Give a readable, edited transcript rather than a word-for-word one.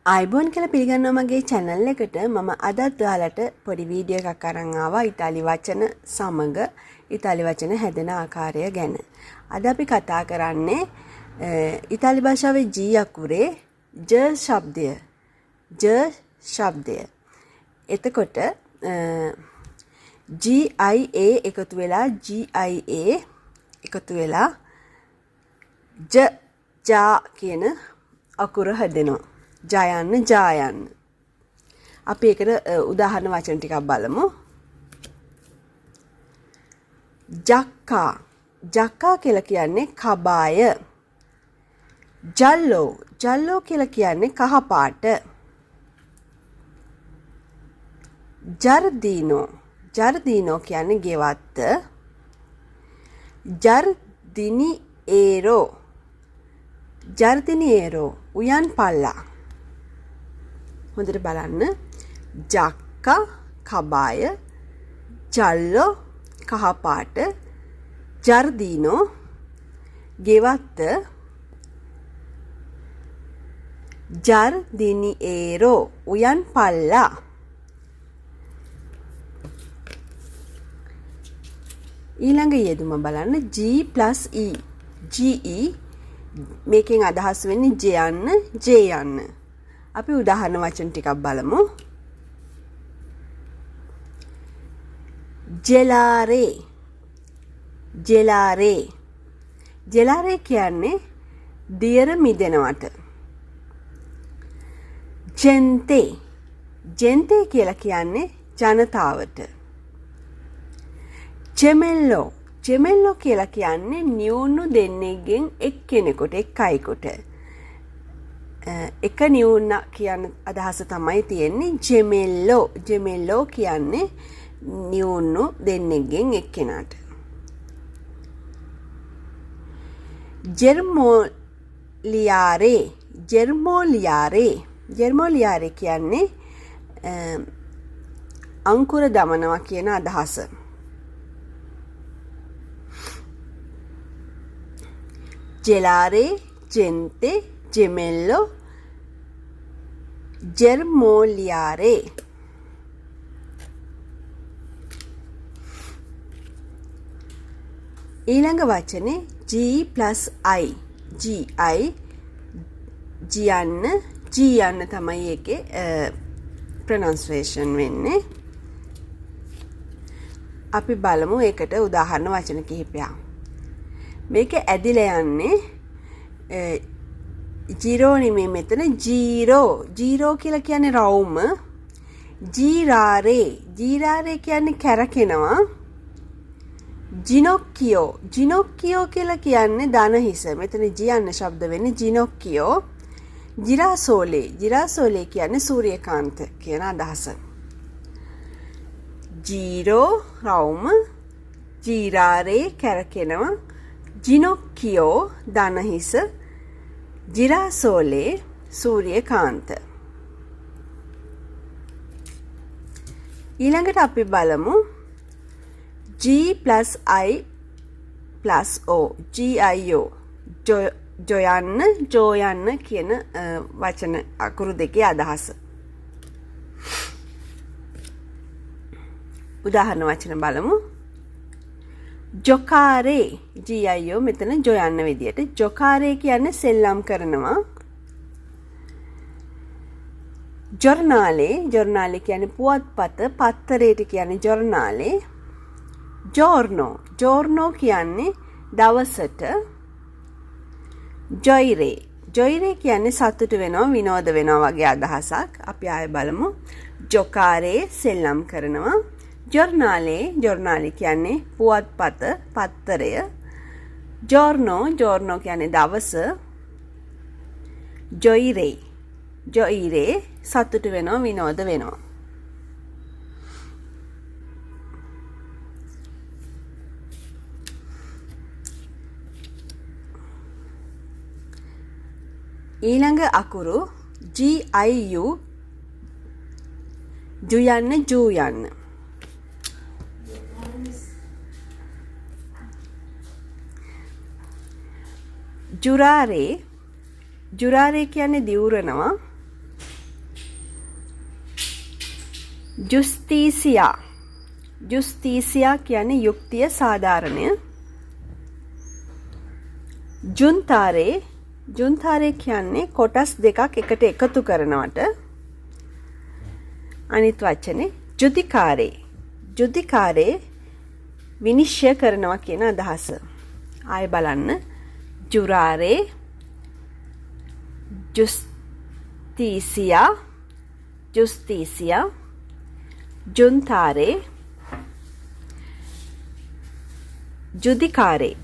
අයිබෝන් කියලා පිළිගන්නවා මගේ channel එකට. මම අදත් ඔයාලට පොඩි වීඩියෝ එකක් අරන් ආවා ඉතාලි වචන සමග ඉතාලි වචන හැදෙන ආකාරය ගැන. අද අපි කතා කරන්නේ ඉතාලි භාෂාවේ G අකුරේ j ශබ්දය. j ශබ්දය. එතකොට GIA එකතු වෙලා GIA එකතු වෙලා ජා කියන අකුර හැදෙනවා. ජයන්න ජායන්න. අපි ඒකට උදාහරණ වචන ටිකක් බලමු. ජක්කා. ජක්කා කියලා කියන්නේ කබාය. ජල්ලෝ. ජල්ලෝ කියලා කියන්නේ කහ පාට. ජර්දීනෝ. ජර්දීනෝ කියන්නේ ගෙවත්ත. ජර්දිනිඑරෝ. ජර්දිනිඑරෝ උයන් පල්ලා. හොඳට බලන්න. ජක්කා කබාය, ජල්ලෝ කහපාට, ජර්දීනෝ ගෙවත්ත, ජර්දිනිඑරෝ උයන් පල්ලා. ඊළඟ යෙදුම බලන්න G+E. GE මේකෙන් අදහස් වෙන්නේ J යන්න J යන්න. අපි උදාහරණ වචන ටිකක් බලමු. ජෙලාරේ. ජෙලාරේ. ජෙලාරේ කියන්නේ දියර මිදෙනවට. ජෙන්තේ. ජෙන්තේ කියලා කියන්නේ ජනතාවට. ජෙමෙල්ලෝ. ජෙමෙල්ලෝ කියලා කියන්නේ නියුණු දෙන්නෙක්ගෙන් එක්කෙනෙකුට එක්කයිකට. එක නියුණ කියන අදහස තමයි තියෙන්නේ ජෙමෙල්ලෝ. ජෙමෙල්ලෝ කියන්නේ නියුණු දෙන්නෙක්ගෙන් එක්කෙනාට. ජෙර්මෝලියාරේ. ජෙර්මෝලියාරේ. ජෙර්මෝලියාරේ කියන්නේ අංකුර දමනවා කියන අදහස. ජෙලාරේ, ජෙන්තේ, ජෙමෙල්ලෝ, ජෙර්මෝලියාරේ. ඊළඟ වචනේ G+I. GI ජියන්න ජියන්න තමයි ඒකේ ප්‍රොනන්සියේෂන් වෙන්නේ. අපි බලමු ඒකට උදාහරණ වචන කිහිපයක්. මේක ඇදිලා යන්නේ ජීරෝ නෙමෙයි මෙතන ජීරෝ. ජීරෝ කියලා කියන්නේ රවුම. ජීරාරේ. ජීරාරේ කියන්නේ කැරකෙනවා. ජිනොක්කියෝ. ජිනොක්කියෝ කියලා කියන්නේ දන හිස. මෙතන ජියන්න ශබ්ද වෙන්නේ ජිනොක්කියෝ. ජිරාසෝලේ. ජිරාසෝලේ කියන්නේ සූර්යකාන්ත කියන අදහස. ජීරෝ රවුම. ජීරාරේ කැරකෙනවා. ජිනොක්කියෝ දනහිස. ජිරාසෝලේ සූර්යකාන්ත. ඊළඟට අපි බලමු G+I+O. GIO. ජොයන්න ජෝයන්න කියන වචන අකුරු දෙකේ අදහස. උදාහරණ වචන බලමු. ජොකාරේ. GIO මෙතන ජොයන්න විදියට. ජොකාරේ කියන්නේ සෙල්ලම් කරනවා. ජොර්නාලේ. ජොර්නාලේ කියන්නේ පුවත්පත. පත්තරේට කියන්නේ ජොර්නාලේ. ජෝර්නෝ. ජෝර්නෝ කියන්නේ දවසට. ජොයිරේ. ජොයිරේ කියන්නේ සතුට වෙනවා විනෝද වෙනවා වගේ අදහසක්. අපි ආයෙ බලමු. ජොකාරේ සෙල්ලම් කරනවා. ජොර්නාලේ. ජොර්නාලේ කියන්නේ පුවත්පත පත්තරය. ජෝර්නෝ. ජෝර්නෝ කියන්නේ දවස. ජොයිරේ. ජොයිරේ සතුට වෙනවා විනෝද වෙනවා. ඊළඟ අකුරු GIU. ජුයන්න ජූයන්න. ජුරාරේ. ජුරාරේ කියන්නේ දිවුරනවා. ජුස්තීසියා. ජුස්තීසියා කියන්නේ යුක්තිය සාධාරණය. ජුන්තාරේ. ජුන්තාරේ කියන්නේ කොටස් දෙකක් එකට එකතු කරනවට. අනිත් වචනේ ජුදිකාරේ. ජුදිකාරේ විනිශ්චය කරනවා කියන අදහස. ආයෙ බලන්න. ජුරාරේ, ජුස්තීසියා, ජුස්තීසියා, ජුන්තාරේ, ජුදිකාරේ.